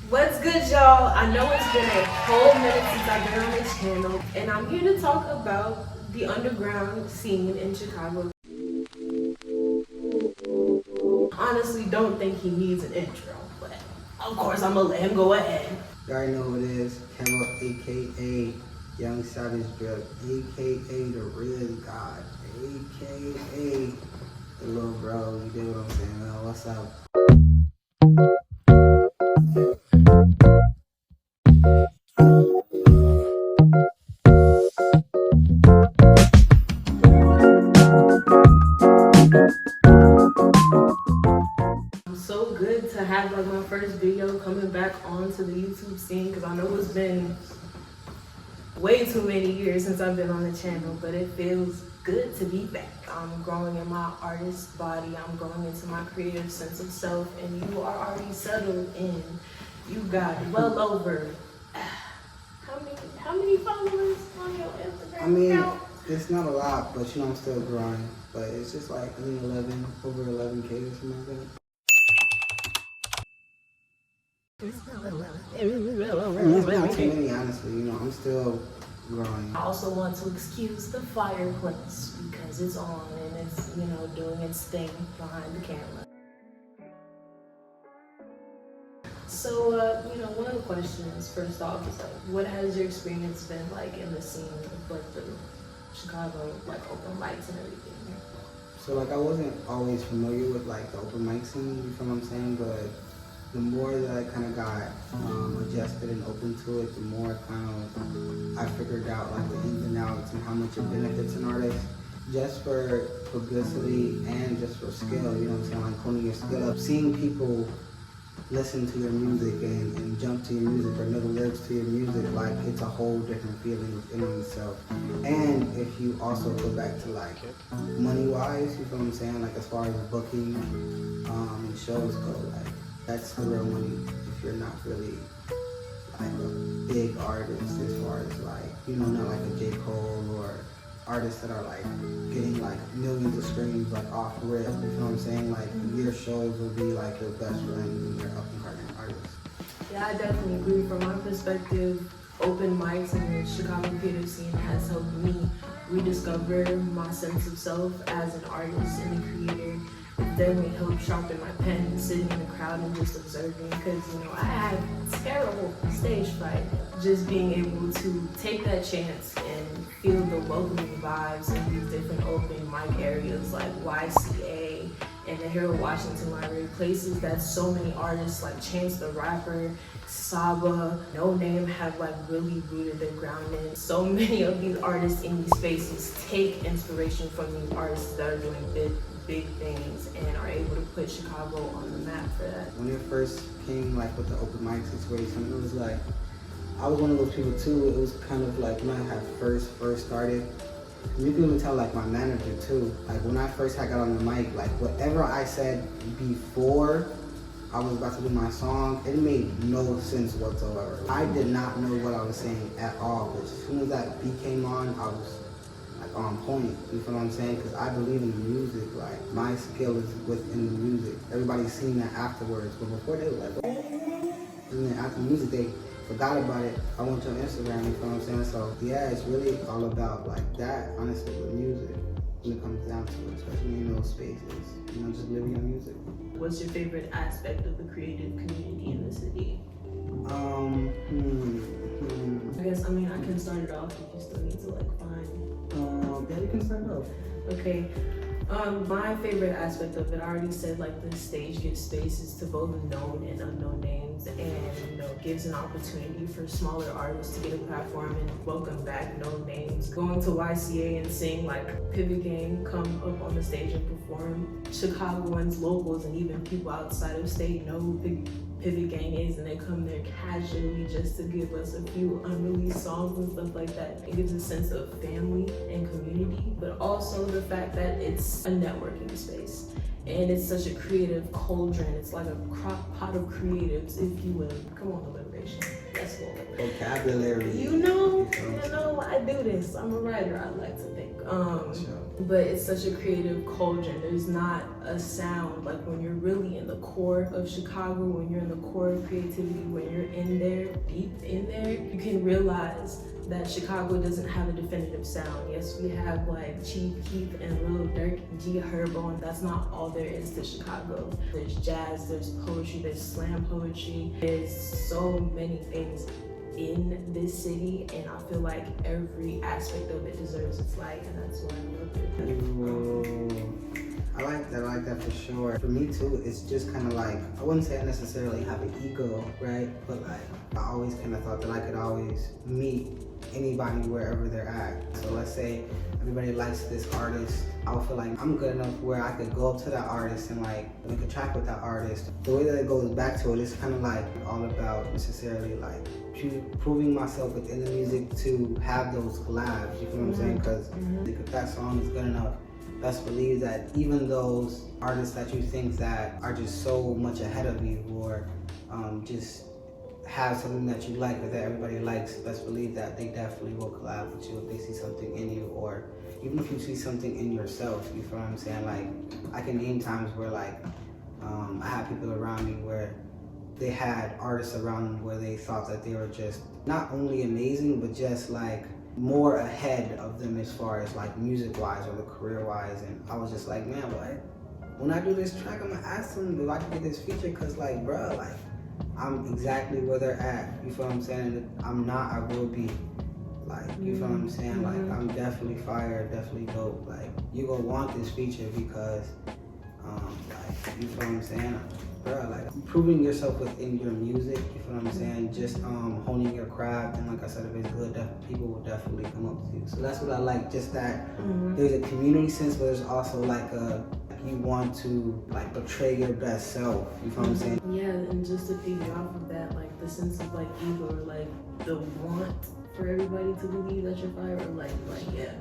What's good, y'all? I know it's been a whole minute since I've been on this channel, and I'm here to talk about the underground scene in Chicago. Honestly, don't think he needs an intro, but of course I'm gonna let him go ahead. You already know who it is. Kevo, aka 𝒚'𝒂𝒍𝒍, aka the real God, aka the little bro. You get what I'm saying? Man, what's up? So good to have like my first video coming back onto the YouTube scene, because I know it's been way too many years since I've been on the channel, but it feels good to be back. I'm growing in my artist body, I'm growing into my creative sense of self, and you are already settled in. You got well over how many followers on your Instagram I mean, account? it's not a lot, but you know I'm still growing. But it's just like I think over 11K or something like that. Not too many, honestly. You know, I'm still growing. I also want to excuse the fireplace because it's on and it's, you know, doing its thing behind the camera. So, you know, one of the questions first off is like, what has your experience been like in the scene of like the Chicago like open mics and everything? So like I wasn't always familiar with like the open mic scene, you feel what I'm saying? But the more that I kind of got adjusted and open to it, the more kind of I figured out like the ins and outs and how much it benefits an artist. Just for publicity and just for skill, you know what I'm saying? Like honing your skill up, seeing people listen to your music and jump to your music or know the lyrics to your music, like it's a whole different feeling within itself. And if you also go back to like money wise, you feel what I'm saying? Like as far as booking and shows go, like that's the real money if you're not really like a big artist as far as like, you know, not like a J. Cole or artists that are like getting like millions of streams like off rip, you know what I'm saying? Like your shows will be like your best friend when you're up and coming artist. Yeah, I definitely agree. From my perspective, open mics and the Chicago creative scene has helped me rediscover my sense of self as an artist and a creator. It definitely helped sharpen my pen, sitting in the crowd and just observing, because, you know, I had terrible stage fright. Just being able to take that chance and feel the welcoming vibes in these different open mic areas like YCA and the Harold Washington Library, places that so many artists like Chance the Rapper, 𝒚'𝒂𝒍𝒍, No Name have like really rooted their ground in. So many of these artists in these spaces take inspiration from these artists that are doing big things and are able to put Chicago on the map for that. When it first came like with the open mic situation, it was like, I was one of those people too. It was kind of like when I had first started. And you can even tell like my manager too. Like when I first had got on the mic, like whatever I said before I was about to do my song, it made no sense whatsoever. I did not know what I was saying at all. But as soon as that beat came on, I was like on point. You feel what I'm saying? Because I believe in the music. Like my skill is within the music. Everybody's seen that afterwards, but before they were like, what? And then after the music, they forgot about it. I went to Instagram, you feel what I'm saying? So yeah, it's really all about like that, honestly, with music, when it comes down to it, especially in those spaces, you know, just living your music. What's your favorite aspect of the creative community in the city? I guess, I mean, I can start it off if you still need to like find. Yeah, you can start off. Okay. My favorite aspect of it, I already said, like the stage gives spaces to both known and unknown names, and you know, gives an opportunity for smaller artists to get a platform and welcome back known names. Going to YCA and seeing like Pivot Gang come up on the stage and perform. Chicagoans, locals, and even people outside of state know who Pivot Gang is, and they come there casually just to give us a few unreleased songs and stuff like that. It gives a sense of family and community, but also the fact that it's a networking space and it's such a creative cauldron. It's like a crock pot of creatives, if you will. Come on, alliteration. Let's go. Vocabulary. You know, I do this. I'm a writer, I like to think. But it's such a creative cauldron. There's not a sound, like when you're really in the core of Chicago, when you're in the core of creativity, when you're in there, deep in there, you can realize that Chicago doesn't have a definitive sound. Yes, we have like Chief Keef and Lil Durk and 𝒚'𝒂𝒍𝒍, and that's not all there is to Chicago. There's jazz, there's poetry, there's slam poetry. There's so many things in this city, and I feel like every aspect of it deserves its light, and that's why I love it. Ooh. I like that for sure. For me too, it's just kind of like, I wouldn't say I necessarily have an ego, right? But like, I always kind of thought that I could always meet anybody wherever they're at. So let's say everybody likes this artist, I would feel like I'm good enough where I could go up to that artist and like make a track with that artist. The way that it goes back to it is kind of like all about necessarily like proving myself within the music to have those collabs, you feel what I'm saying? Because if that song is good enough, best believe that even those artists that you think that are just so much ahead of you, or just have something that you like or that everybody likes, best believe that they definitely will collab with you if they see something in you, or even if you see something in yourself, you feel what I'm saying? Like, I can name times where like, I had people around me where they had artists around them where they thought that they were just not only amazing, but just like more ahead of them as far as like music-wise or the career-wise. And I was just like, man, what? When I do this track, I'm gonna ask them if I can get this feature, cause like, bro, like, I'm exactly where they're at. You feel what I'm saying? I'm not, I will be. Like, you feel what I'm saying? Like, I'm definitely fire, definitely dope. Like, you gonna want this feature because, like, you feel what I'm saying? Bro, like, proving yourself within your music, you feel what I'm saying? Just honing your craft, and like I said, if it's good, people will definitely come up to you. So that's what I like, just that there's a community sense, but there's also like you want to like portray your best self, you feel what I'm saying? Yeah, and just to figure off of that, like the sense of like ego, or like the want for everybody to believe that you're fire, or like yeah,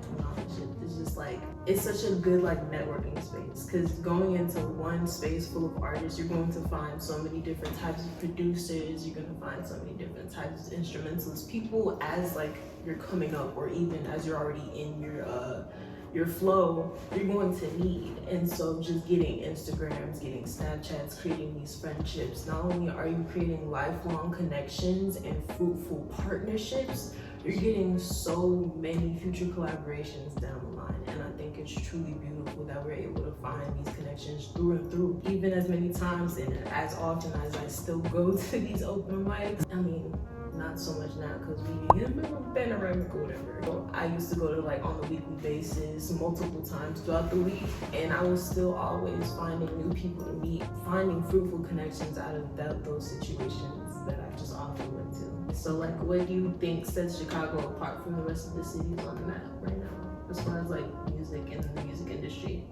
it's just like, it's such a good like networking space, because going into one space full of artists, you're going to find so many different types of producers, you're going to find so many different types of instrumentalists, people as like you're coming up, or even as you're already in your flow, you're going to need. And so just getting Instagrams, getting Snapchats, creating these friendships, not only are you creating lifelong connections and fruitful partnerships, you're getting so many future collaborations down the line. And I think it's truly beautiful that we're able to find these connections through and through. Even as many times and as often as I still go to these open mics, I mean, not so much now because we get a panoramic or whatever. So I used to go to like on a weekly basis, multiple times throughout the week, and I was still always finding new people to meet, finding fruitful connections out of those situations that I just often went to. So like, what do you think sets Chicago apart from the rest of the cities on the map right now, as far as like music and the music industry?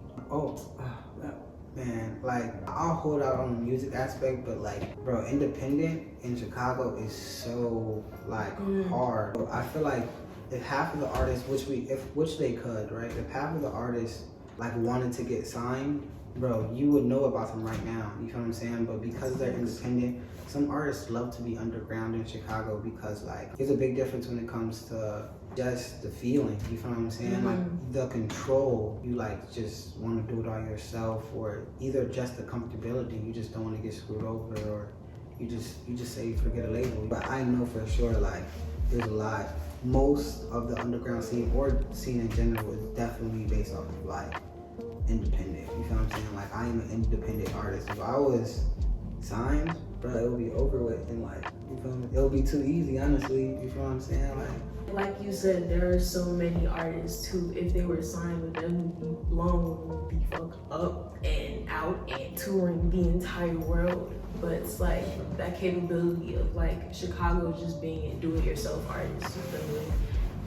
Man, like, I'll hold out on the music aspect, but like, bro, independent in Chicago is so like hard. I feel like if half of the artists, which they could, right? If half of the artists like wanted to get signed, bro, you would know about them right now. You feel what I'm saying? But because they're independent, some artists love to be underground in Chicago because like, there's a big difference when it comes to just the feeling, you feel what I'm saying? Like the control, you like just want to do it all yourself, or either just the comfortability, you just don't want to get screwed over, or you just say you forget a label. But I know for sure like there's a lot. Most of the underground scene or scene in general is definitely based off of like independent. You feel what I'm saying? Like, I am an independent artist. If I was signed, bro, it would be over with, and like, you feel me? It would be too easy, honestly. You feel what I'm saying? Like you said, there are so many artists who, if they were signed with them, would be blown, would be fucked up and out and touring the entire world. But it's like that capability of like Chicago just being a do-it-yourself artist, you feel me?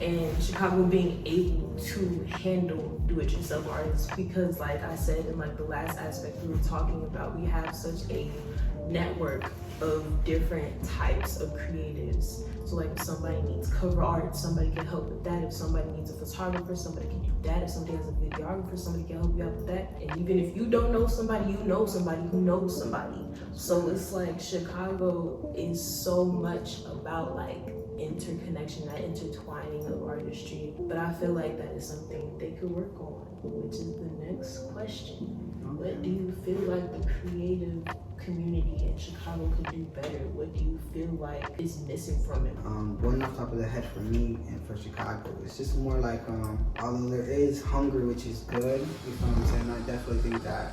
And Chicago being able to handle do-it-yourself artists, because like I said in like the last aspect we were talking about, we have such a network of different types of creatives. So like if somebody needs cover art, somebody can help with that. If somebody needs a photographer, somebody can do that. If somebody has a videographer, somebody can help you out with that. And even if you don't know somebody, you know somebody who knows somebody. So it's like Chicago is so much about like interconnection, that intertwining of artistry. But I feel like that is something they could work on, which is the next question. what do you feel like the creative community in Chicago could do better? What do you feel like is missing from it? One off the top of the head for me and for Chicago, it's just more like, although there is hunger, which is good, you feel what I'm saying? I definitely think that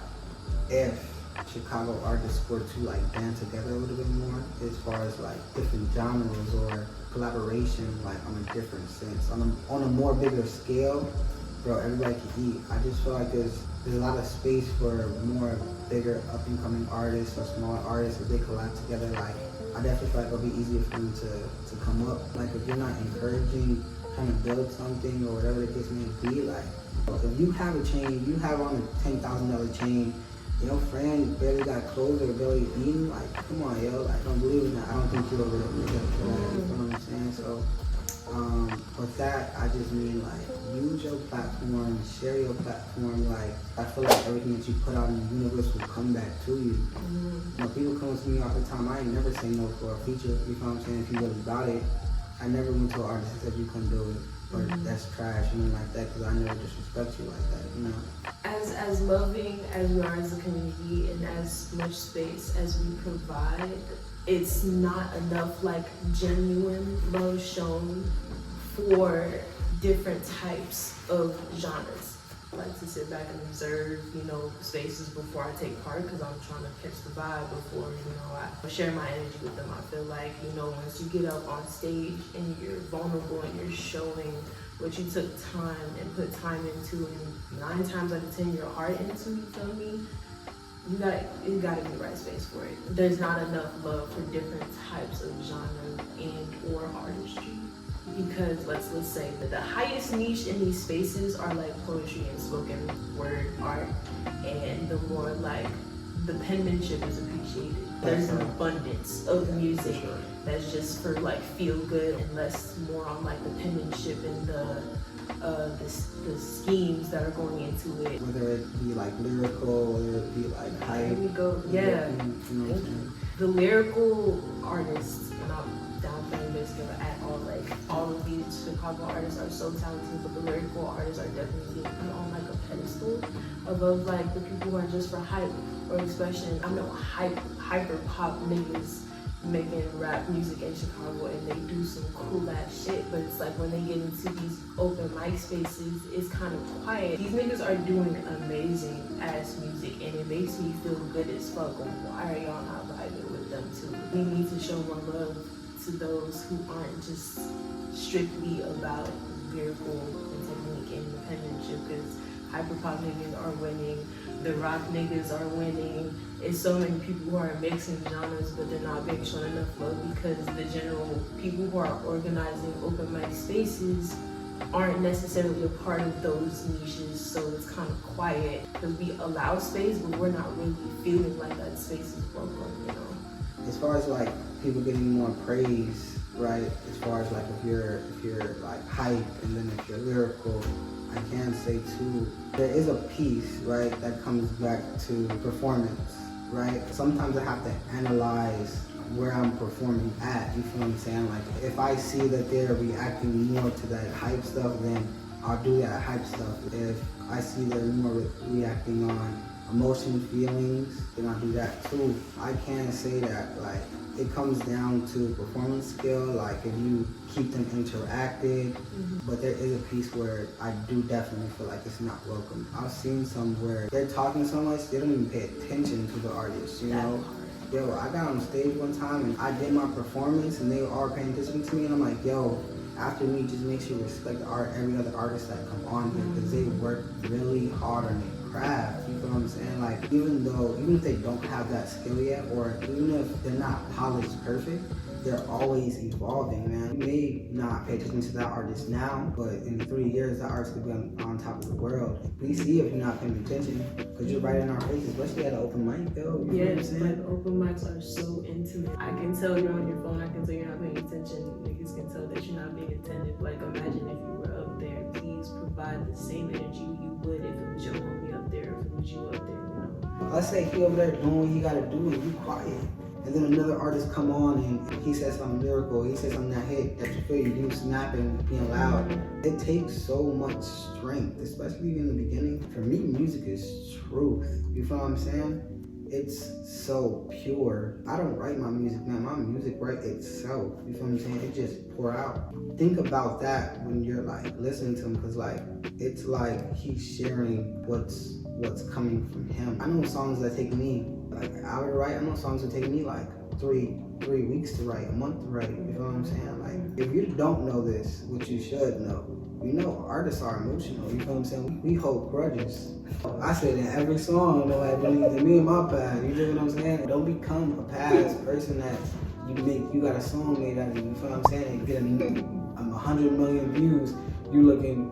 if Chicago artists were to like band together a little bit more, as far as like different genres or collaboration, like on a different sense, on a more bigger scale, bro, everybody can eat. I just feel like there's a lot of space for more bigger up and coming artists or smaller artists. If they collab together, like I definitely feel like it'll be easier for them to come up. Like if you're not encouraging, trying to build something or whatever the case may be, like if you have a chain, you have on a $10,000 chain, your friend barely got clothes or barely eating, like come on, yo, like I don't believe in that. I don't think you're over there for that, you know what I'm saying? So with that, I just mean like use your platform, share your platform. Like I feel like everything that you put out in the universe will come back to you. You know, people come to me all the time. I ain't never say no for a feature. You know what I'm saying? If you really got it, I never went to an artist and said you couldn't do it or that's trash, you know, like that, because I never disrespect you like that, you know. As loving as we are as a community and as much space as we provide, it's not enough like genuine love shown for different types of genres. I like to sit back and observe, you know, spaces before I take part because I'm trying to catch the vibe before, you know, I share my energy with them. I feel like, you know, once you get up on stage and you're vulnerable and you're showing what you took time and put time into, and 9 times out of 10 your heart into, you feel me? You gotta be the right space for it. There's not enough love for different types of genre and or artistry. Because let's say that the highest niche in these spaces are like poetry and spoken word art, and the more like the penmanship is appreciated. There's an abundance of music that's just for like feel good and less more on like the penmanship and the schemes that are going into it. Whether it be like lyrical, whether it be like hype. There we go. Yeah. You know what I'm saying? The lyrical artists, and I'm downplaying this at all. Like all of these Chicago artists are so talented, but the lyrical artists are definitely being put on like a pedestal above like the people who are just for hype or expression. I know hyper pop niggas making rap music in Chicago and they do some cool ass shit, but it's like when they get into these open mic spaces, it's kind of quiet. These niggas are doing amazing ass music and it makes me feel good as fuck. Why are y'all not vibing with them too? We need to show more love to those who aren't just strictly about lyrical and technique and penmanship, because hyperpop niggas are winning, the rock niggas are winning. It's so many people who are mixing genres, but they're not being shown enough love because the general people who are organizing open mic spaces aren't necessarily a part of those niches, so it's kind of quiet because we allow space, but we're not really feeling like that space is welcome, you know. As far as like people getting more praise, right? As far as like if you're like hype and then if you're lyrical, I can say too, there is a piece, right, that comes back to performance, right? Sometimes I have to analyze where I'm performing at, you feel what I'm saying? Like if I see that they're reacting more to that hype stuff, then I'll do that hype stuff. If I see they're more reacting on emotion, feelings, then I'll do that too. I can say that like it comes down to performance skill, like if you keep them interacted, but there is a piece where I do definitely feel like it's not welcome. I've seen some where they're talking so much, they don't even pay attention to the artist, you know? Yo, I got on stage one time and I did my performance and they were all paying attention to me and I'm like, yo, after me, just make sure you respect every other artist that come on here because they work really hard on their craft, you feel what I'm saying? Like even if they don't have that skill yet, or even if they're not polished perfect, they're always evolving, man. You may not pay attention to that artist now, but in 3 years, that artist could be on top of the world. We see if you're not paying attention, because you're right in our faces, especially at an open mic, though. You know what I'm saying? Like open mics are so intimate. I can tell you're on your phone, I can tell you're not paying attention. Niggas can tell that you're not being attentive. Like imagine if you were up there, please provide the same energy you would if it was your homie up there, if it was you up there, you know? Let's say he over there doing what he gotta do and you quiet. And then another artist come on and he says something lyrical, he says something that hit, that you feel you snapping, being loud. It takes so much strength, especially in the beginning. For me, music is truth. You feel what I'm saying? It's so pure. I don't write my music, man. My music writes itself. You feel what I'm saying? It just pour out. Think about that when you're like listening to him, because like it's like he's sharing what's coming from him. I know songs that take me like an hour to write. I know songs that take me like three weeks to write, a month to write. You know what I'm saying? Like if you don't know this, which you should know, you know artists are emotional. You know what I'm saying? We hold grudges. I say it in every song, like me and my past. You know what I'm saying? Don't become a past person that you got a song made out of. You feel what I'm saying? You get 100 million views, you looking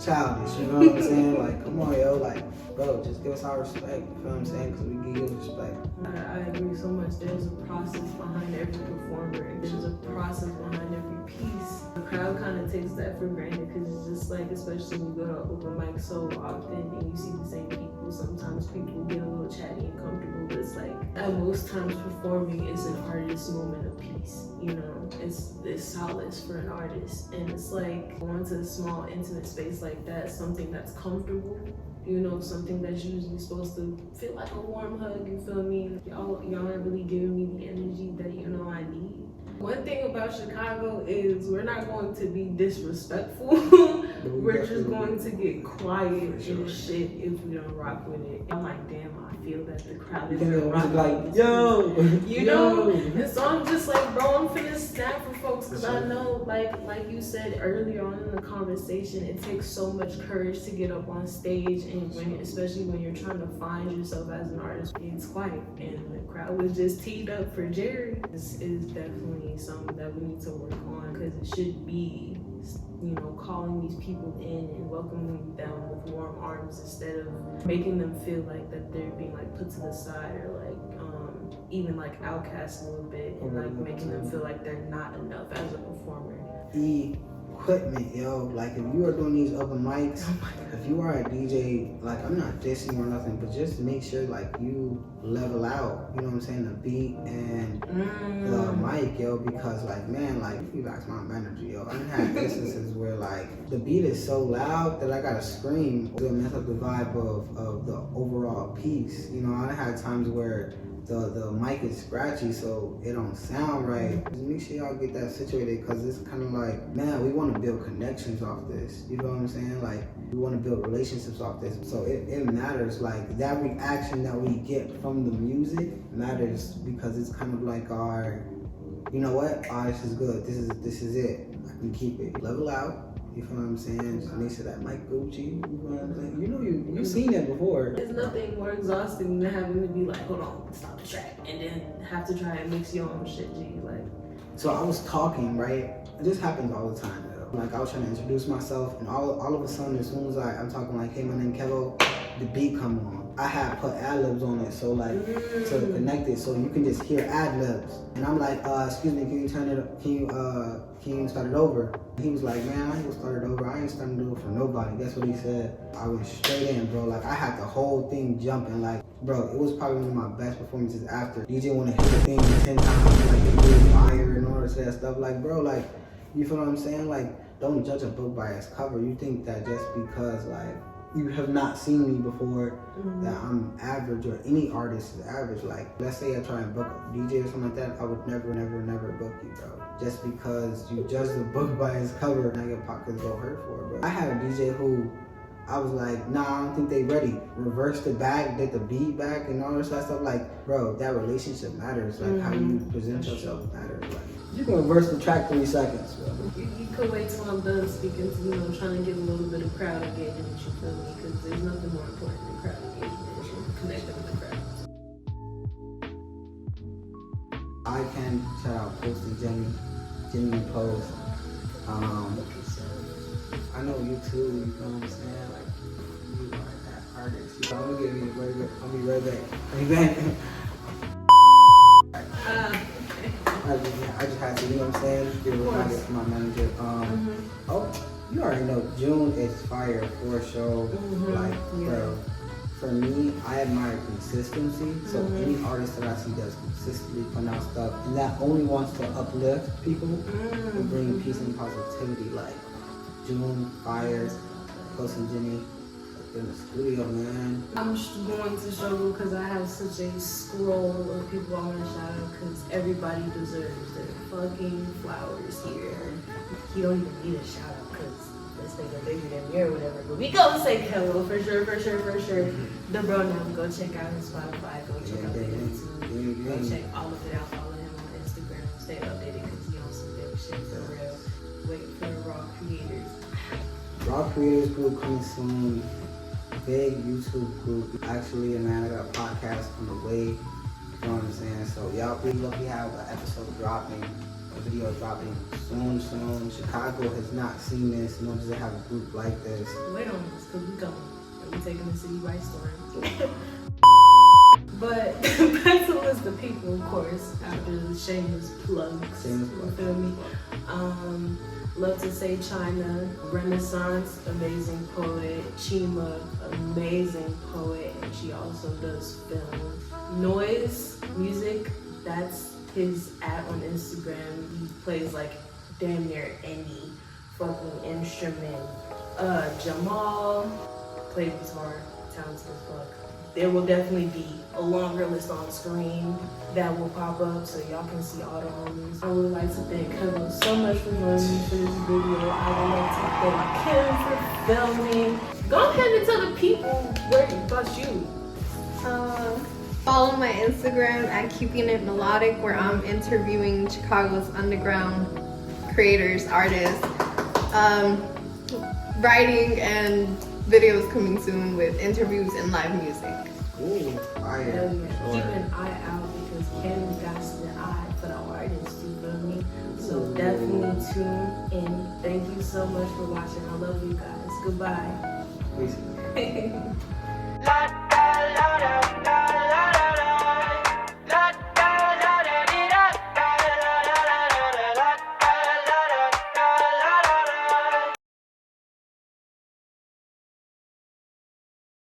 childish. You know what I'm saying? Like, come on, yo, like, bro, just give us our respect. You feel what I'm saying? Because we give you respect. I agree so much. There's a process behind every performer. There's a process behind every piece. The crowd kind of takes that for granted because it's just like, especially when you go to open mic so often and you see the same people, sometimes people get a little chatty and comfortable, but it's like, at most times performing is an artist's moment of peace, you know? It's solace for an artist. And it's like going to a small intimate space like that, something that's comfortable, you know, something that's usually supposed to feel like a warm hug, you feel me? Y'all aren't really giving me the energy that, you know, I need. One thing about Chicago is we're not going to be disrespectful. We're just going to get quiet and shit if we don't rock with it. I'm like, damn, I feel that the crowd is rocking. Like, yo, you know? And so I'm just like, bro, I'm finna snap for folks because I know, like you said earlier on in the conversation, it takes so much courage to get up on stage, and especially when you're trying to find yourself as an artist, it's quiet. And the crowd was just teed up for Jerry. This is definitely something that we need to work on, because it should be, you know, calling these people in and welcoming them with warm arms instead of making them feel like that they're being like put to the side or like even like outcast a little bit, and like making them feel like they're not enough as a performer. Equipment, yo. Like if you are doing these open mics, if you are a DJ, like I'm not dissing or nothing, but just make sure like you level out, you know what I'm saying, the beat and the mic, yo, because like, man, like if you ask my manager, yo, I've had instances where like the beat is so loud that I gotta scream to mess up the vibe of the overall piece. You know, I had times where the mic is scratchy, so it don't sound right. Just make sure y'all get that situated, because it's kind of like, man, we want to build connections off this. You know what I'm saying? Like, we want to build relationships off this. So it matters. Like, that reaction that we get from the music matters, because it's kind of like our, you know what? Oh, this is good. This is it. I can keep it. Level out. You feel what I'm saying? Just make sure that mic Gucci. You know what I'm saying? You know you've seen that before. There's nothing more exhausting than having to be like, hold on, stop the track, and then have to try and mix your own shit, G. Like, so I was talking, right? This happens all the time, though. Like I was trying to introduce myself, and all of a sudden, as soon as I'm talking like, hey, my name Kevo, the beat come on. I had put ad-libs on it, so like to connect it, so you can just hear ad-libs. And I'm like, excuse me, can you turn it up? Can you start it over? And he was like, man, I ain't gonna start it over. I ain't starting to do it for nobody. That's what he said. I went straight in, bro. Like I had the whole thing jumping. Like, bro, it was probably one of my best performances after. DJ wanna hit the thing 10 times, like they did fire and all that stuff. Like, bro, like, you feel what I'm saying? Like, don't judge a book by its cover. You think that just because like you have not seen me before, that I'm average, or any artist is average. Like, let's say I try and book a DJ or something like that, I would never book you, bro. Just because you judge the book by its cover, now your pockets go hurt for it, bro. I had a DJ who I was like, nah, I don't think they ready. Reverse the back, did the beat back and all this stuff. Like, bro, that relationship matters. Like, how you present yourself matters. Like, you can reverse the track 3 seconds, bro. You could wait till I'm done speaking to, you know, trying to get a little bit of crowd engagement, you feel me? Because there's nothing more important than crowd engagement, and connecting with the crowd. I can shout out posting Jimmy post. I know you too, you know what I'm saying? Like, you are that artist. So I'm gonna give you a break. I'll be right back. Are you back? I just had to, you know what I'm saying? Give a reminder to my manager. Oh, you already know June is fire for a show. Like, bro, for me, I admire consistency. So any artist that I see that's consistently putting out stuff and that only wants to uplift people and bring peace and positivity, like June, Fire, Close and Jenny, in the studio, man. I'm going to struggle because I have such a scroll of people I want to shout out because everybody deserves their fucking flowers here. You don't even need a shout out because this nigga bigger than me or whatever. But we gonna say Kevo for sure. The bro now, go check out his Spotify, go check out his YouTube, go check all of it out, follow him on Instagram, stay updated because he on some big shit for real. Wait for the Raw Creators. Raw Creators group coming soon. Big YouTube group. Actually, man, I got a podcast on the way. You know what I'm saying? So y'all be lucky to have an episode dropping, a video dropping soon. Chicago has not seen this, nor does it have a group like this. Wait on this, because we going. And we taking the city by storm. But back to list of people, of course, after the shameless plugs. You feel me? Love to say China, Renaissance, amazing poet, 𝒚'𝒂𝒍𝒍, amazing poet, and she also does film. Noise, music, that's his on Instagram. He plays like damn near any fucking instrument. Jamal, plays guitar, talented as fuck. There will definitely be a longer list on screen that will pop up so y'all can see all the homies. I would like to thank Kevo so much for joining me for this video. I would like to thank Kim for filming. Go ahead and tell the people about you. Follow my Instagram at 𝒚'𝒂𝒍𝒍 where I'm interviewing Chicago's underground creators, artists, writing and videos coming soon with interviews and live music. Ooh, fire. Keep an eye out because Kim got the eye for the artists, you feel me? So definitely tune in. Thank you so much for watching. I love you guys. Goodbye. Peace.